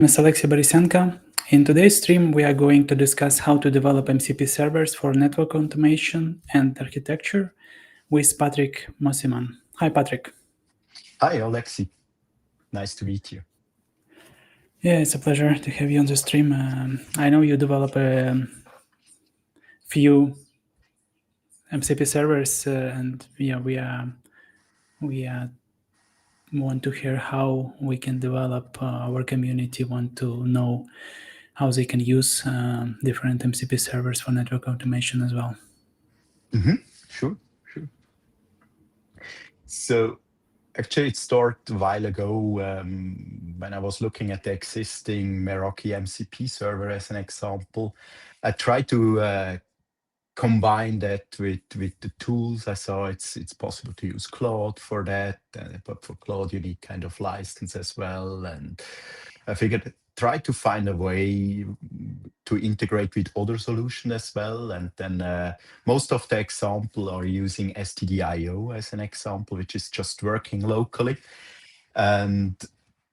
Ms. Alexey Borisenko. In today's stream, we are going to discuss how to develop MCP servers for network automation and architecture with Patrick Mosimann. Hi, Patrick. Hi, Alexey. Nice to meet you. Yeah, it's a pleasure to have you on the stream. I know you develop a few MCP servers, and yeah, we want to hear how we can develop. Our community want to know how they can use different MCP servers for network automation as well. Sure. So actually, it started a while ago when I was looking at the existing Meraki MCP server as an example. I tried to combine that with the tools. I saw it's possible to use Claude for that, but for Claude you need kind of license as well. And I figured try to find a way to integrate with other solutions as well. And then most of the example are using STDIO as an example, which is just working locally. And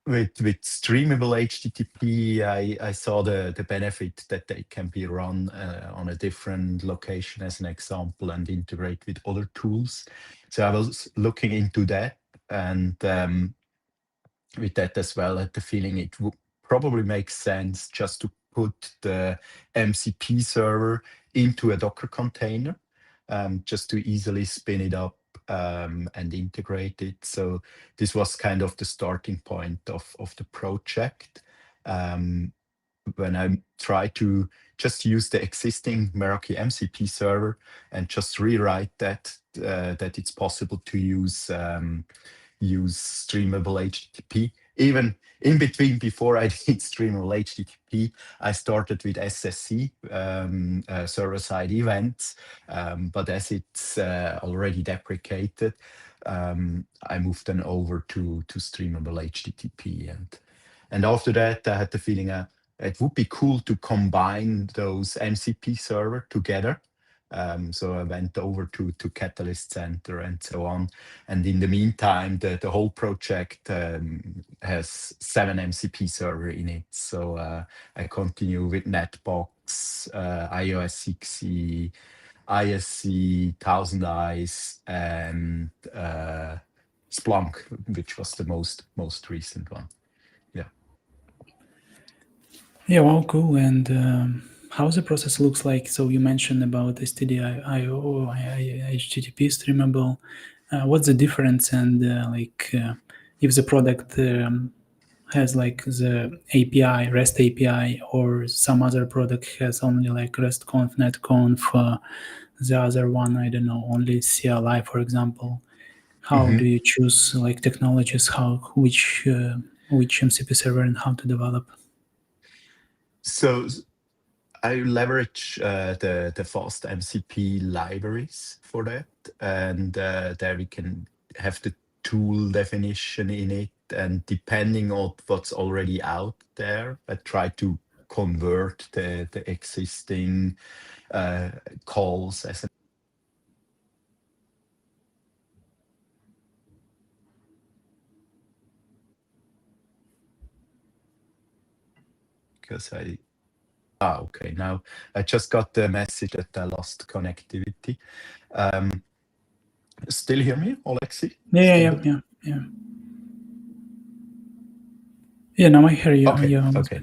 with streamable HTTP, I saw the benefit that they can be run on a different location as an example and integrate with other tools. So I was looking into that, and with that as well, I had the feeling it would probably make sense just to put the MCP server into a Docker container, just to easily spin it up and integrate it. So this was kind of the starting point of the project. When I tried to just use the existing Meraki MCP server and just rewrite that it's possible to use streamable HTTP. Even in between, before I did streamable HTTP, I started with SSC, server-side events. But as it's already deprecated, I moved then over to streamable HTTP. And after that, I had the feeling it would be cool to combine those MCP server together. So I went over to Catalyst Center and so on. And in the meantime, the whole project has 7 MCP server in it. So I continue with Netbox, iOS 6E, ISC, 1000 Eyes, and Splunk, which was the most recent one. Yeah, well, cool. And how the process looks like? So you mentioned about STDIO, HTTP streamable. What's the difference? And if the product has like the API, REST API, or some other product has only like RESTconf, NetConf, the other one, I don't know, only CLI, for example. How do you choose like technologies? Which MCP server and how to develop? So I leverage the fast MCP libraries for that, and there we can have the tool definition in it, and depending on what's already out there, I try to convert the existing calls as an because okay, now I just got the message that I lost connectivity. Still hear me, Alexey? Yeah. Yeah, now I hear you. Okay.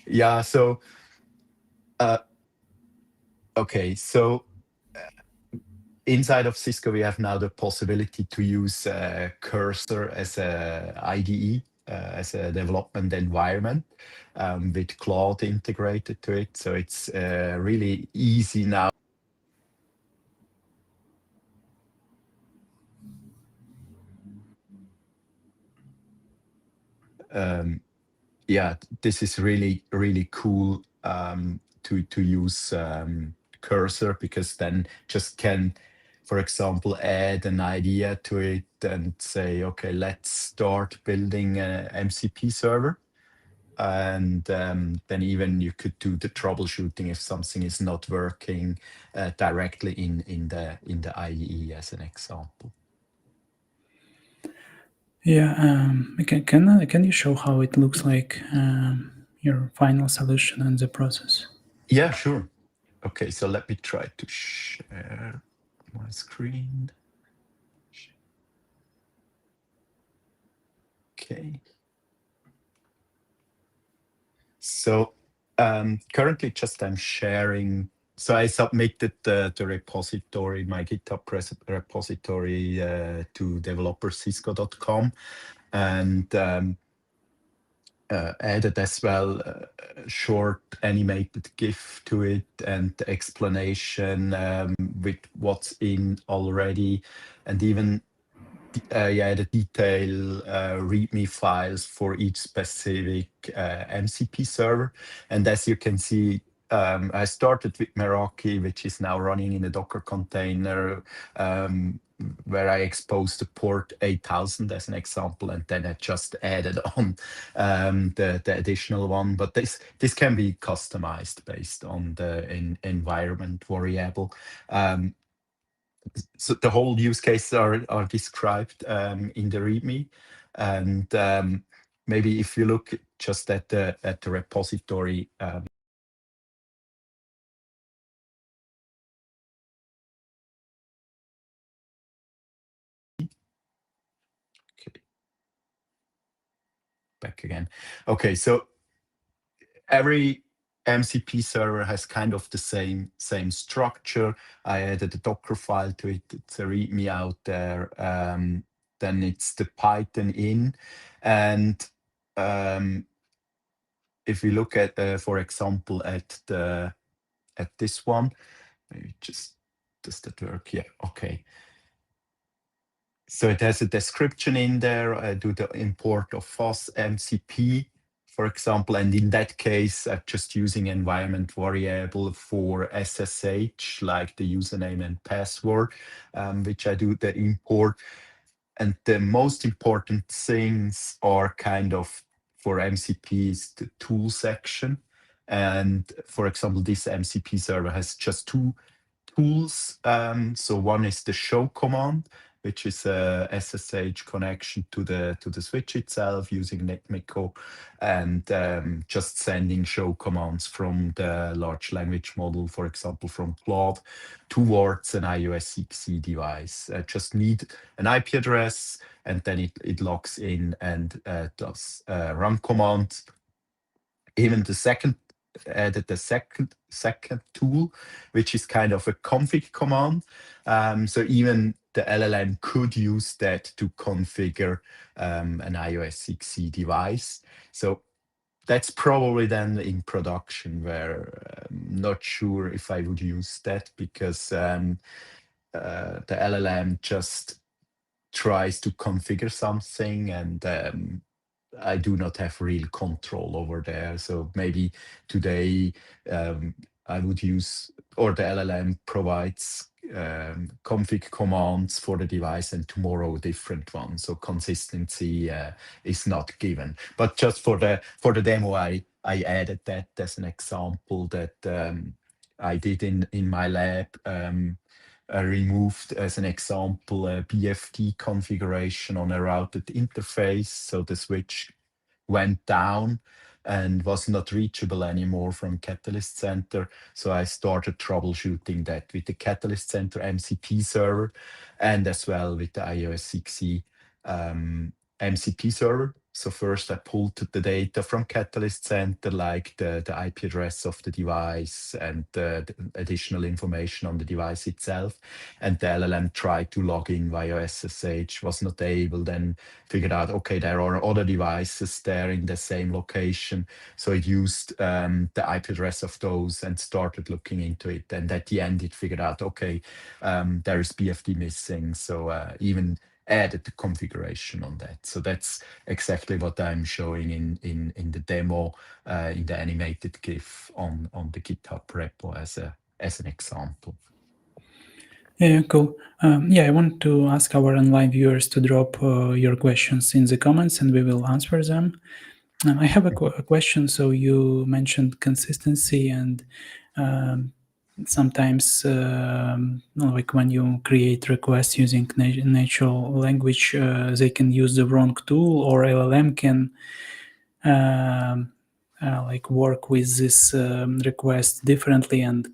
Yeah, so okay, so inside of Cisco, we have now the possibility to use Cursor as a IDE, as a development environment, with Claude integrated to it. So it's really easy now. Yeah, this is really, really cool to use Cursor, because then just can, for example, add an idea to it and say, okay, let's start building an MCP server. And then even you could do the troubleshooting if something is not working directly in the IDE as an example. Yeah, can you show how it looks like your final solution and the process. Yeah, sure. Okay, so let me try to share my screen. Okay. So currently just I'm sharing. So I submitted the repository, my GitHub repository to developercisco.com, and added as well a short animated GIF to it and the explanation with what's in already, and even yeah, the detail README files for each specific MCP server. And as you can see, I started with Meraki, which is now running in a Docker container, where I exposed the port 8000 as an example, and then I just added on the additional one. But this can be customized based on the environment variable. So the whole use cases are described in the README, and maybe if you look just at the repository. Okay, back again. Okay, so every MCP server has kind of the same structure. I added a Docker file to it. It's a README out there. Then it's the Python in, and if we look at, for example, at this one, maybe just does that work? Yeah, okay. So it has a description in there. I do the import of FOSS MCP, for example, and in that case, I'm just using environment variable for SSH, like the username and password, which I do the import. And the most important things are kind of for MCP is the tool section. And for example, this MCP server has just two tools. So one is the show command, which is a SSH connection to the switch itself using NetMiko, and just sending show commands from the large language model, for example, from Claude, towards an iOS XE device. Just need an IP address, and then it logs in and does run commands. Even the second added the second tool, which is kind of a config command. So even the LLM could use that to configure an iOS XE device. So that's probably then in production where I'm not sure if I would use that, because the LLM just tries to configure something, and I do not have real control over there. So maybe today I would use, or the LLM provides config commands for the device, and tomorrow a different one. So consistency is not given. But just for the demo, I added that as an example that I did in my lab. I removed, as an example, a BFD configuration on a routed interface. So the switch went down and was not reachable anymore from Catalyst Center. So I started troubleshooting that with the Catalyst Center MCP server, and as well with the iOS XE MCP server. So first I pulled the data from Catalyst Center, like the IP address of the device and the additional information on the device itself. And the LLM tried to log in via SSH, was not able, then figured out, okay, there are other devices there in the same location. So it used the IP address of those and started looking into it. And at the end, it figured out, okay, there is BFD missing. So even added the configuration on that. So that's exactly what I'm showing in the demo, in the animated GIF on the GitHub repo as an example. Yeah, cool. Yeah, I want to ask our online viewers to drop your questions in the comments, and we will answer them. I have a question. So you mentioned consistency, and sometimes, like when you create requests using natural language, they can use the wrong tool, or LLM can like work with this request differently and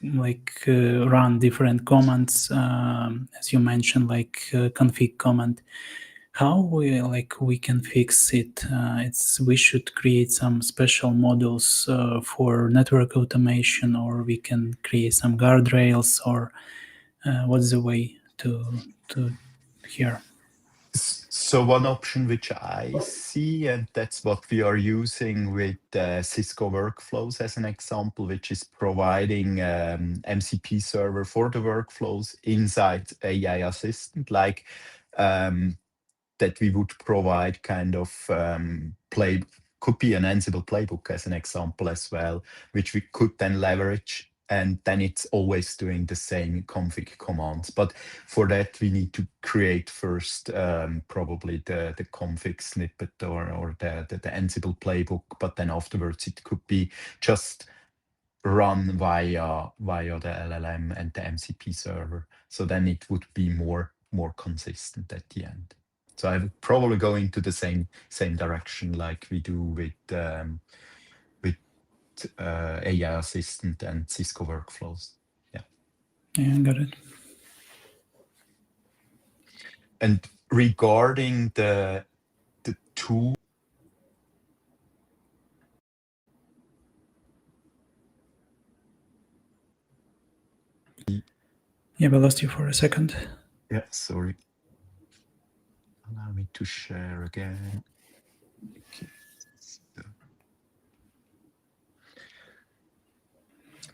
like run different commands, as you mentioned, like config command. How we can fix it? We should create some special models for network automation, or we can create some guardrails, or what's the way to here? So one option which I see, and that's what we are using with Cisco Workflows as an example, which is providing MCP server for the workflows inside AI Assistant, like um, that we would provide kind of play, could be an Ansible playbook as an example as well, which we could then leverage. And then it's always doing the same config commands. But for that, we need to create first probably the config snippet or the Ansible playbook. But then afterwards, it could be just run via the LLM and the MCP server. So then it would be more consistent at the end. So I would probably go into the same direction like we do with AI Assistant and Cisco Workflows. Yeah, got it. And regarding the tool, Yeah, we lost you for a second. yeah, sorry. Allow me to share again. Okay.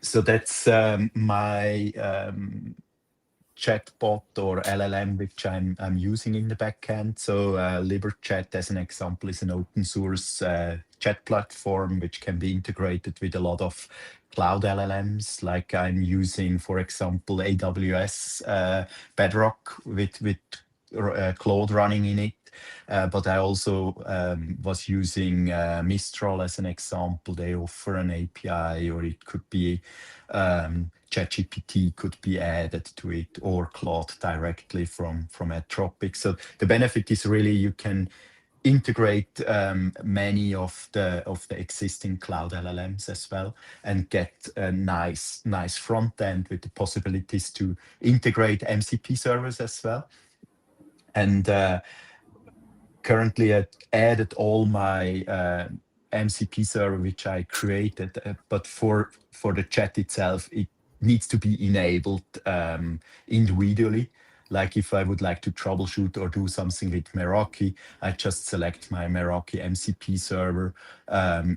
So that's my chatbot or LLM, which I'm using in the backend. So LiberChat, as an example, is an open source chat platform which can be integrated with a lot of cloud LLMs. Like I'm using, for example, AWS Bedrock with Claude running in it. But I also was using Mistral as an example. They offer an API, or it could be ChatGPT could be added to it, or Claude directly from Anthropic. So the benefit is really you can integrate many of the existing cloud LLMs as well, and get a nice front end with the possibilities to integrate MCP servers as well. And currently I added all my MCP server which I created, but for the chat itself, it needs to be enabled individually. Like if I would like to troubleshoot or do something with Meraki, I just select my Meraki MCP server.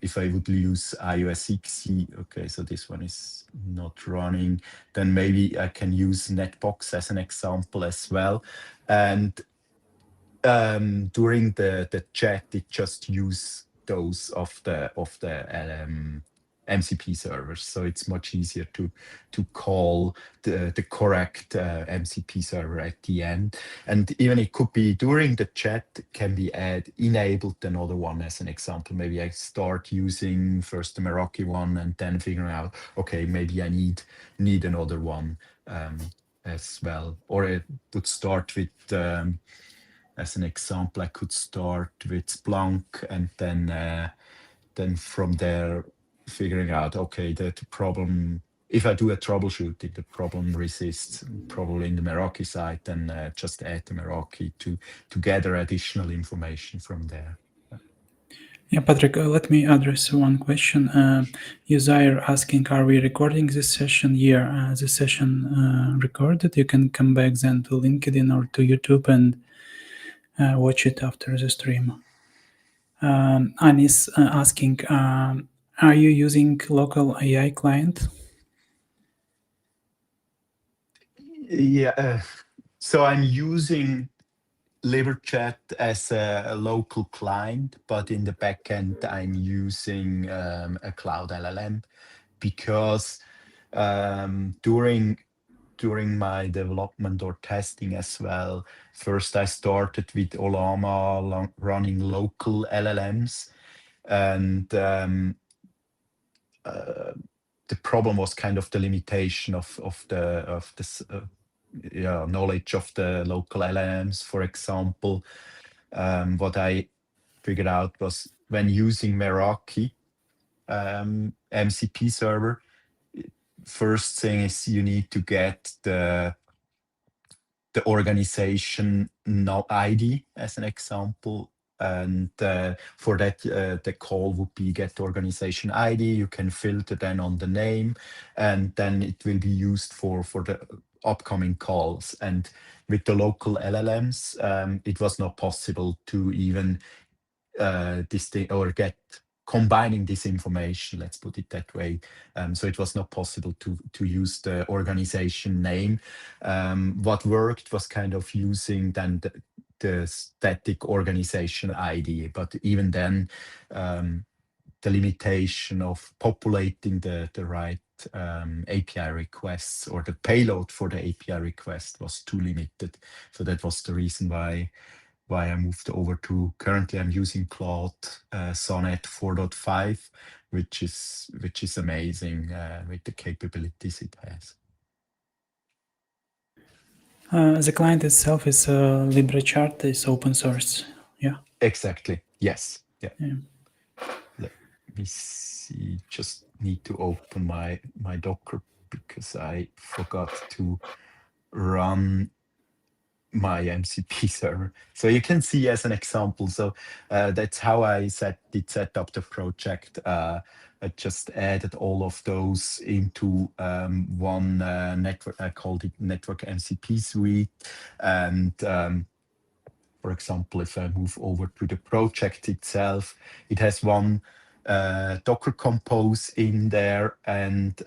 If I would use iOS XE, okay, so this one is not running, then maybe I can use Netbox as an example as well. And during the chat, it just use those of the MCP servers, so it's much easier to call the correct MCP server at the end. And even it could be during the chat can be enabled another one as an example. Maybe I start using first the Meraki one and then figuring out, okay, maybe I need another one as well. Or it would start with as an example, I could start with Splunk and then from there figuring out, okay, the problem, if I do a troubleshooting, the problem resists probably in the Meraki side, then just add the Meraki to gather additional information from there. Yeah, Patrick, let me address one question. Uzair asking, are we recording this session? Yeah, the session recorded. You can come back then to LinkedIn or to YouTube and watch it after the stream. Anis asking, are you using local AI client? Yeah, so I'm using LiberChat as a local client, but in the backend, I'm using a cloud LLM because during my development or testing as well, first I started with Olama running local LLMs, and the problem was kind of the limitation of this knowledge of the local LLMs. For example, what I figured out was when using Meraki, MCP server, first thing is you need to get the organization ID as an example. And for that, the call would be get organization ID. You can filter then on the name, and then it will be used for the upcoming calls. And with the local LLMs, it was not possible to even distinct or get combining this information, let's put it that way. So it was not possible to use the organization name. What worked was kind of using then the static organization ID, but even then, the limitation of populating the right API requests or the payload for the API request was too limited. So that was the reason why I moved over to, currently I'm using Claude Sonnet 4.5, which is amazing with the capabilities it has. The client itself is LibreChart, is open source. Yeah. Exactly. Yes. Yeah. Yeah. Let me see. Just need to open my Docker because I forgot to run my MCP server. So you can see as an example. So that's how I set up the project. I just added all of those into one network. I called it Network MCP Suite. And for example, if I move over to the project itself, it has one Docker Compose in there, and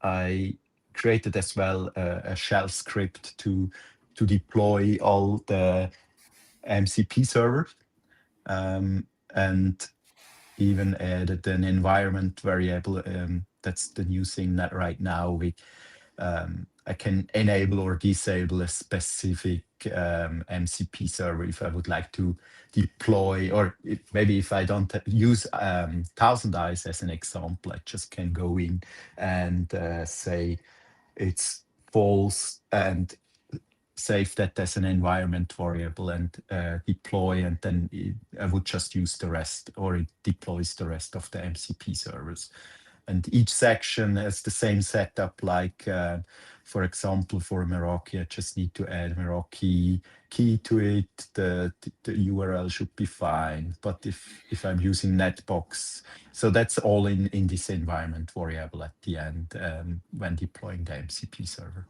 I created as well a shell script to deploy all the MCP servers, and even added an environment variable. That's the new thing that right now I can enable or disable a specific MCP server if I would like to deploy, or maybe if I don't use Thousand Eyes as an example, I just can go in and say it's false and save that as an environment variable and deploy, and then I would just use the rest, or it deploys the rest of the MCP servers. And each section has the same setup, like for example, for Meraki, I just need to add Meraki key to it. The URL should be fine. But if I'm using Netbox, so that's all in this environment variable at the end when deploying the MCP server.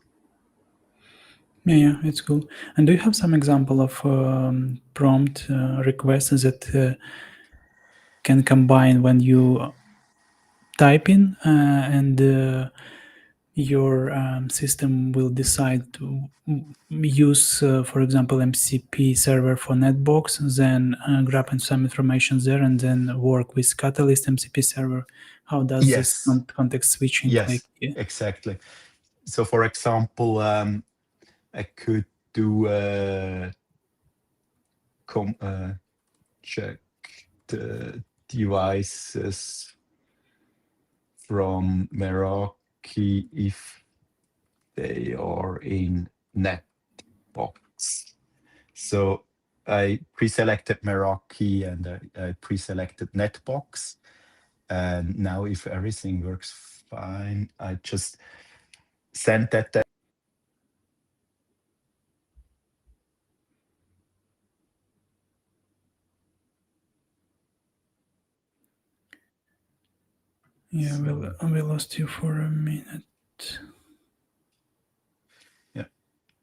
Yeah, it's cool. And do you have some example of prompt requests that can combine when you type in and your system will decide to use, for example, MCP server for Netbox, then grab some information there, and then work with Catalyst MCP server? How does this Yes. context switching Yes, like? exactly. So for example, I could do check the devices from Meraki if they are in Netbox. So I pre-selected Meraki and I pre-selected Netbox. And now if everything works fine, I just send that. Yeah, we lost you for a minute. Yeah,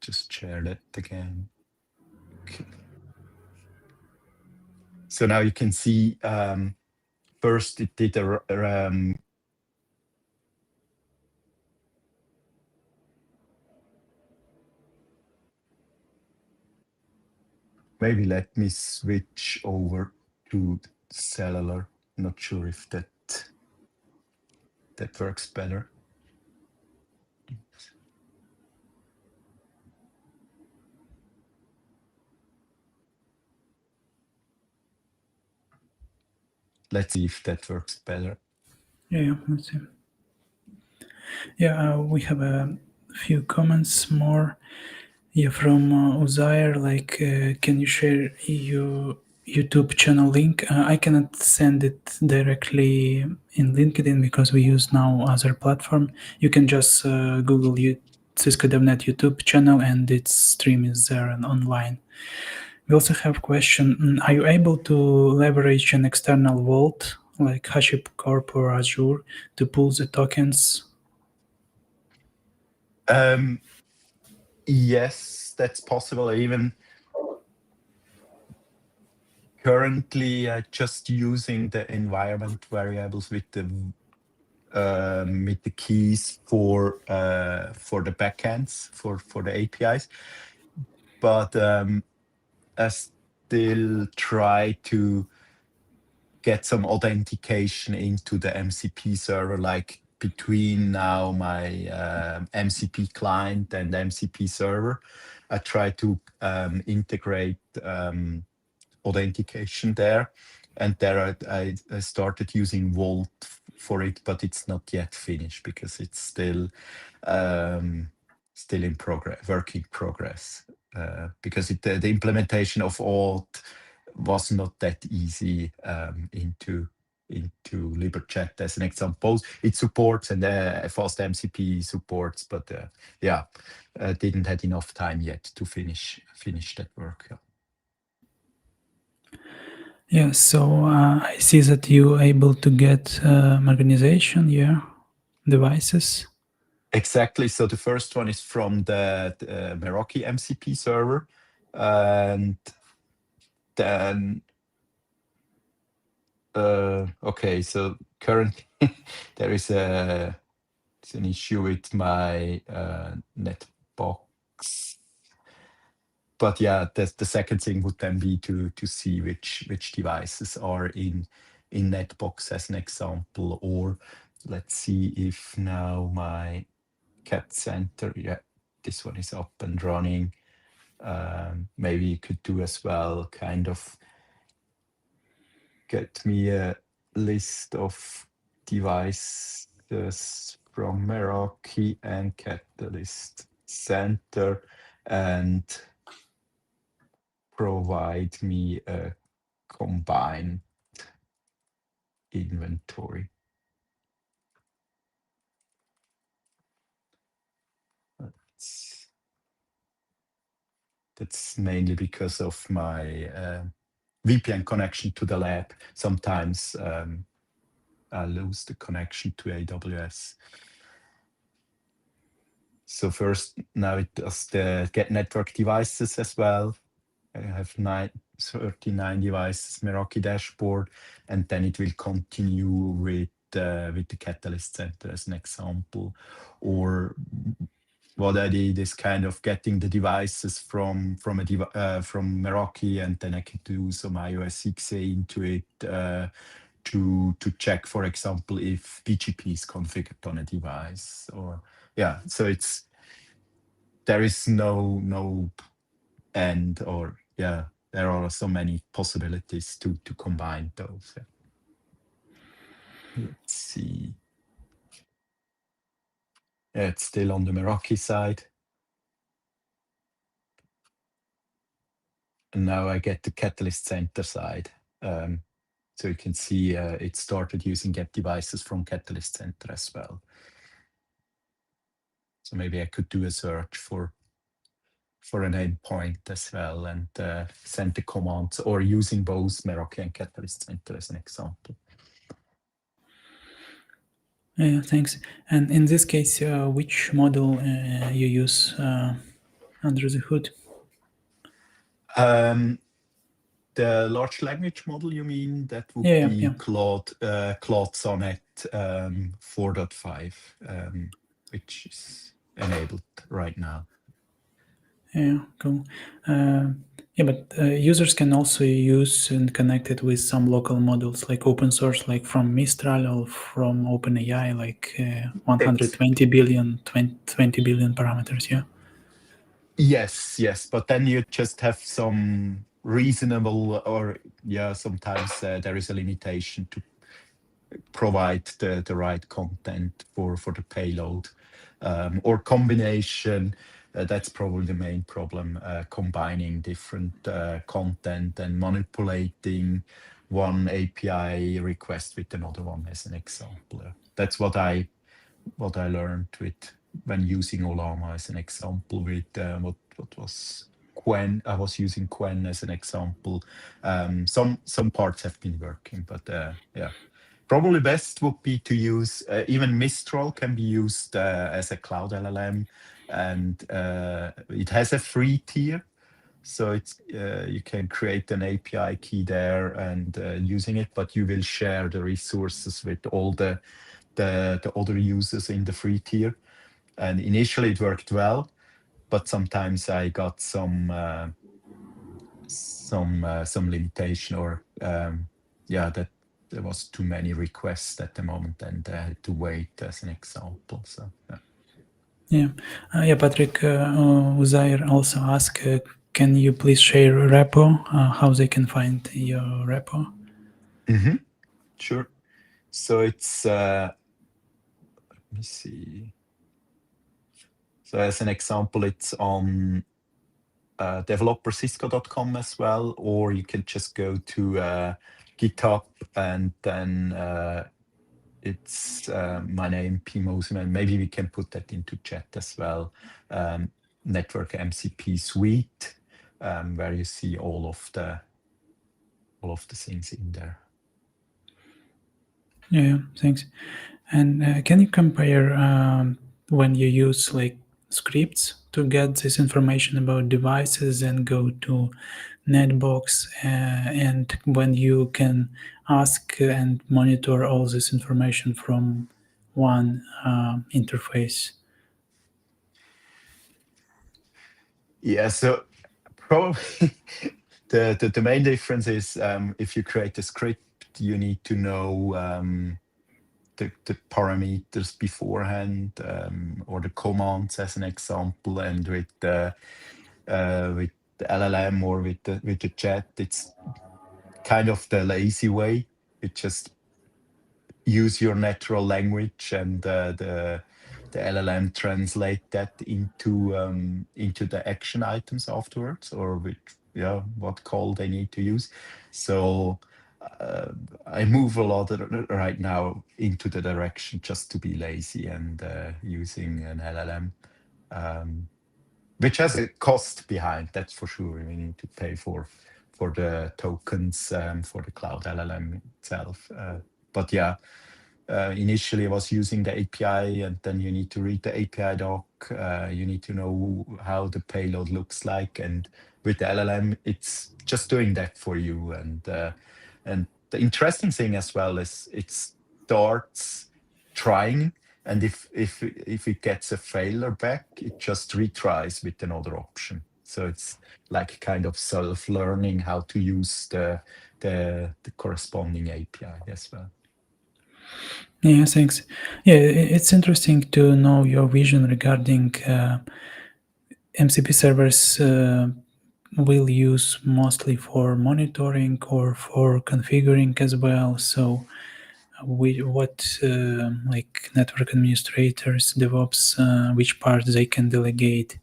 just share that again. Okay. So now you can see first it did maybe let me switch over to cellular. Not sure if that works better. Let's see if that works better. Yeah, let's see. Yeah, we have a few comments more. Yeah, from Uzair, like, can you share YouTube channel link. I cannot send it directly in LinkedIn because we use now other platform. You can just Google Cisco DevNet YouTube channel and its stream is there and online. We also have question, are you able to leverage an external vault like HashiCorp or Azure to pull the tokens? Yes, that's possible. Even currently, just using the environment variables with the keys for the backends for the APIs. But I still try to get some authentication into the MCP server, like between now my MCP client and MCP server. I try to integrate authentication there. And there I started using Vault for it, but it's not yet finished because it's um, still in progress, work in progress. Because the implementation of Auth was not that easy into LibreChat as an example. It supports and fast MCP supports, but yeah, didn't had enough time yet to finish that work. Yeah. Yeah, so I see that you able to get organization, yeah, devices. Exactly. So the first one is from the Meraki MCP server, and then okay. So currently there is it's an issue with my netbox. But yeah, the second thing would then be to see which devices are in netbox as an example, or let's see if now my cat center, yeah, this one is up and running. Maybe you could do as well, kind of get me a list of devices from Meraki and Catalyst Center and provide me a combined inventory. That's mainly because of my VPN connection to the lab. Sometimes I lose the connection to AWS. So first, now it does the get network devices as well. I have 39 devices, Meraki dashboard, and then it will continue with the Catalyst Center as an example. Or what I did is kind of getting the devices from from Meraki, and then I can do some iOS 6a into it to check, for example, if BGP is configured on a device. Or yeah, so there is no end, or yeah, there are so many possibilities to combine those. Yeah. Let's see. Yeah, it's still on the Meraki side. And now I get the Catalyst Center side. So you can see it started using get devices from Catalyst Center as well. So maybe I could do a search for an endpoint as well and send the commands, or using both Meraki and Catalyst Center as an example. Yeah, thanks. And in this case, which model you use under the hood? The large language model, you mean? That would Yeah, be yeah. Claude Sonnet 4.5, which is enabled right now. Yeah, cool. Yeah, but users can also use and connect it with some local models like open source, like from Mistral or from OpenAI, like 120 billion, 20 billion parameters. Yeah. Yes, but then you just have some reasonable, or yeah, sometimes there is a limitation to provide the right content for the payload, or combination. That's probably the main problem, combining different content and manipulating one API request with another one, as an example. That's what I learned with when using Olama as an example with what was Quen. I was using Quen as an example. Some parts have been working, but yeah. Probably best would be to use even Mistral can be used as a cloud LLM, and it has a free tier, so it's you can create an API key there and using it, but you will share the resources with all the other users in the free tier. And initially it worked well, but sometimes I got some limitation, or yeah, that there was too many requests at the moment, and I had to wait, as an example. So yeah. Yeah, yeah, Patrick, Uzair also asked, can you please share a repo, how they can find your repo? Sure. So it's let me see. So as an example, it's on developercisco.com as well, or you can just go to GitHub, and then it's my name, P. Mosimann. Maybe we can put that into chat as well. Network MCP Suite, where you see all of the things in there. Yeah, thanks. And can you compare when you use like scripts to get this information about devices and go to Netbox, and when you can ask and monitor all this information from one interface? Yeah, so probably the main difference is, if you create a script, you need to know the parameters beforehand, or the commands, as an example. And with the LLM or with the chat, it's kind of the lazy way. You just use your natural language, and the LLM translate that into the action items afterwards, or which, yeah, what call they need to use. So uh, I move a lot right now into the direction just to be lazy, and using an LLM, which has a cost behind. That's for sure. We need to pay for the tokens, for the cloud LLM itself. But yeah, initially I was using the API, and then you need to read the API doc. You need to know how the payload looks like, and with the LLM, it's just doing that for you. And the interesting thing as well is it starts trying, and if it gets a failure back, it just retries with another option. So it's like kind of self-learning how to use the corresponding API as well. Yeah, thanks. Yeah, it's interesting to know your vision regarding MCP servers. Will use mostly for monitoring or for configuring as well. So, what like network administrators, DevOps, which part they can delegate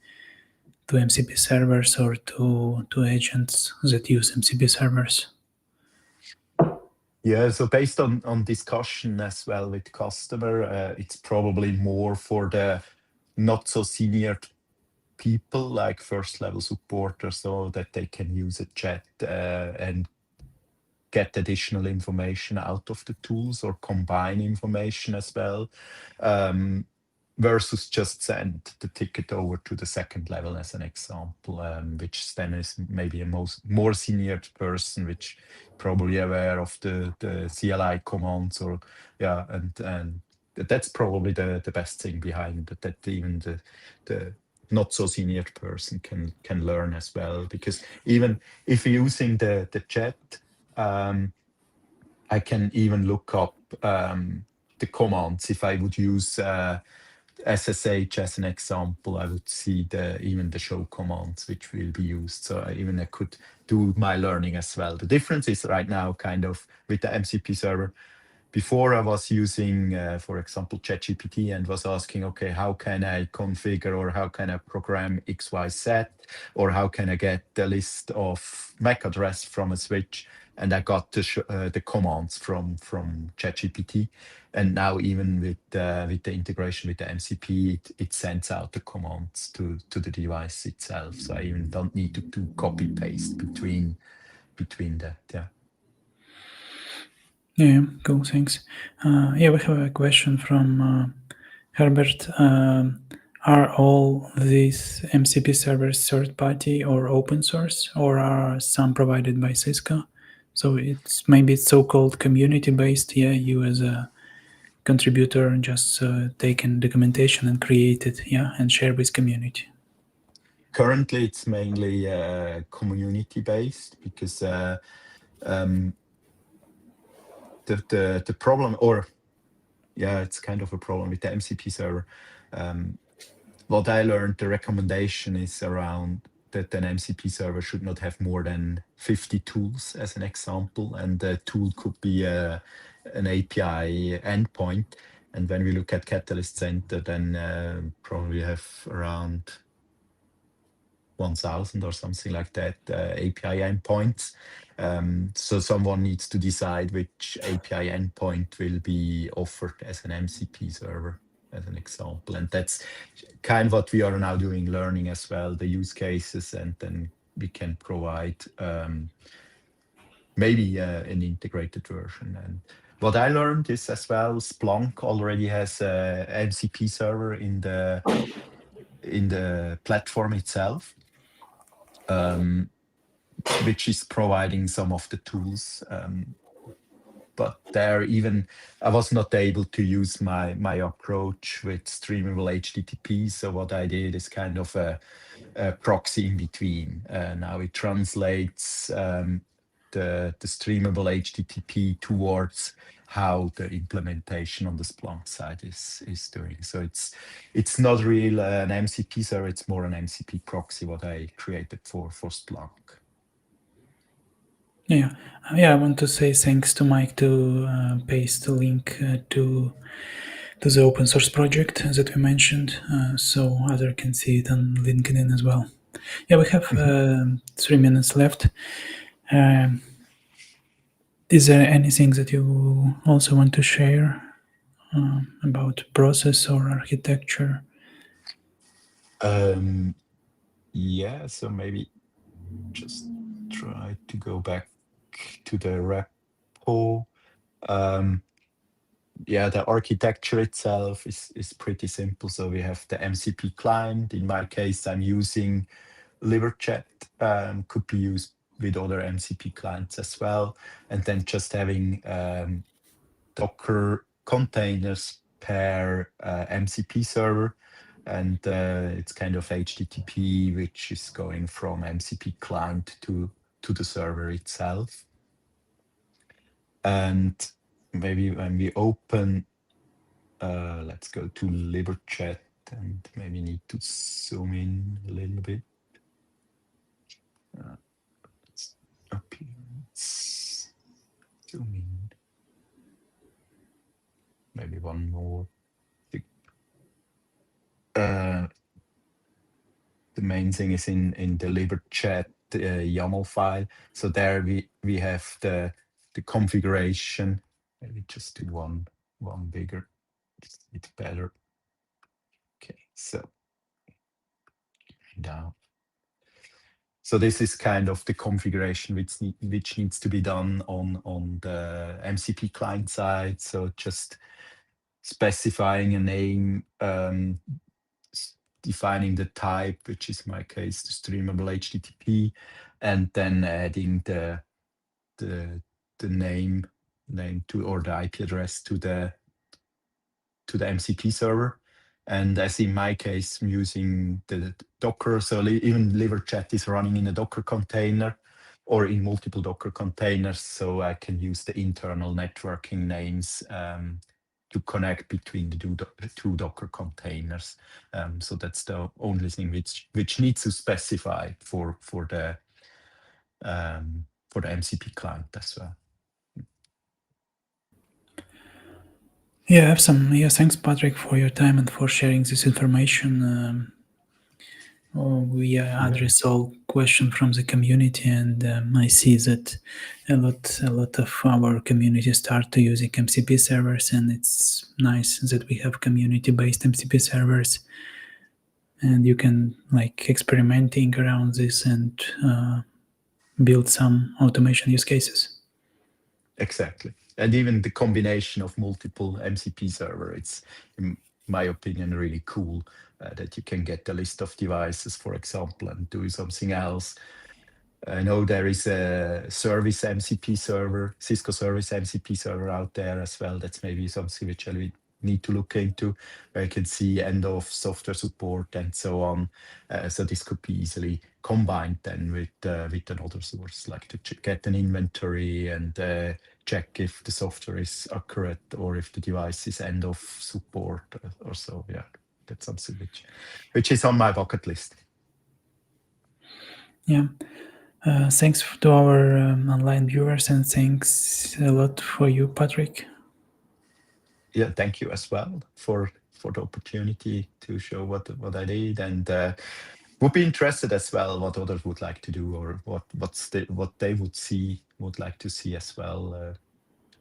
to MCP servers or to agents that use MCP servers? Yeah, so based on discussion as well with customer, it's probably more for the not so senior people, like first level support, or so that they can use a chat and get additional information out of the tools, or combine information as well, um, versus just send the ticket over to the second level, as an example, which then is maybe a more senior person, which probably aware of the CLI commands, or yeah, and that's probably the best thing behind it, that even the not so senior person can learn as well. Because even if you're using the chat, um, I can even look up the commands. If I would use SSH as an example, I would see even the show commands which will be used. So I could do my learning as well. The difference is right now kind of with the MCP server, before I was using, for example, ChatGPT and was asking, okay, how can I configure or how can I program XYZ, or how can I get the list of MAC address from a switch? And I got the commands from ChatGPT. And now even with the integration with the MCP, it sends out the commands to the device itself. So I even don't need to do copy paste between that. Yeah. Yeah, cool, thanks. Yeah, we have a question from Herbert. Are all these MCP servers third party or open source, or are some provided by Cisco? So it's maybe it's so-called community-based. Yeah, you as a contributor just take in documentation and create it, yeah, and share with community. Currently, it's mainly community based because the problem, or yeah, it's kind of a problem with the MCP server. Um, what I learned, the recommendation is around that an MCP server should not have more than 50 tools, as an example, and the tool could be an API endpoint. And when we look at Catalyst Center, then probably have around 1,000 or something like that API endpoints. So someone needs to decide which API endpoint will be offered as an MCP server, as an example. And that's kind of what we are now doing, learning as well, the use cases, and then we can provide maybe an integrated version. And what I learned is as well, Splunk already has a MCP server in the platform itself. Which is providing some of the tools. But there, even I was not able to use my approach with streamable HTTP. So what I did is kind of a proxy in between. Now it translates the streamable HTTP towards how the implementation on the Splunk side is doing. So it's not real an MCP server, it's more an MCP proxy what I created for Splunk. Yeah, yeah. I want to say thanks to Mike to paste the link to the open source project that we mentioned, so other can see it on LinkedIn as well. Yeah, we have 3 minutes left. Is there anything that you also want to share about process or architecture? Yeah, so maybe just try to go back to the repo. Yeah, the architecture itself is pretty simple. So we have the MCP client. In my case, I'm using LiverChat, could be used with other MCP clients as well. And then just having Docker containers per MCP server. And it's kind of HTTP, which is going from MCP client to the server itself. And maybe when we open, let's go to LiberChat, and maybe need to zoom in a little bit. It's up here. Let's zoom in. Maybe one more. The main thing is in the LiberChat YAML file. So there we have the configuration. Maybe just do one bigger. It's better. Okay, so down. So this is kind of the configuration which needs to be done on the MCP client side. So just specifying a name, defining the type, which is my case, the streamable HTTP, and then adding the name to, or the IP address to the MCP server. And as in my case, I'm using the Docker. So even LiverChat is running in a Docker container or in multiple Docker containers. So I can use the internal networking names to connect between the two Docker containers. So that's the only thing which needs to specify for the MCP client as well. Yeah, I have some. Yeah, thanks, Patrick, for your time and for sharing this information. We Yeah, address all questions from the community, and I see that a lot of our community start to using MCP servers, and it's nice that we have community-based MCP servers, and you can like experimenting around this and build some automation use cases. exactly. And even the combination of multiple MCP server, it's in my opinion really cool that you can get a list of devices, for example, and do something else. I know there is a service MCP server, Cisco service MCP server out there as well. That's maybe something which I need to look into, where I can see end of software support and so on. So this could be easily combined then with another source, like to get an inventory and check if the software is accurate or if the device is end of support or so. Yeah, that's something which is on my bucket list. Yeah. Thanks to our online viewers, and thanks a lot for you, Patrick. Yeah, thank you as well for the opportunity to show what I did, and would be interested as well what others would like to do or what they would like to see as well.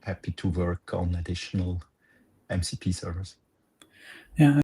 Happy to work on additional MCP servers. Yeah,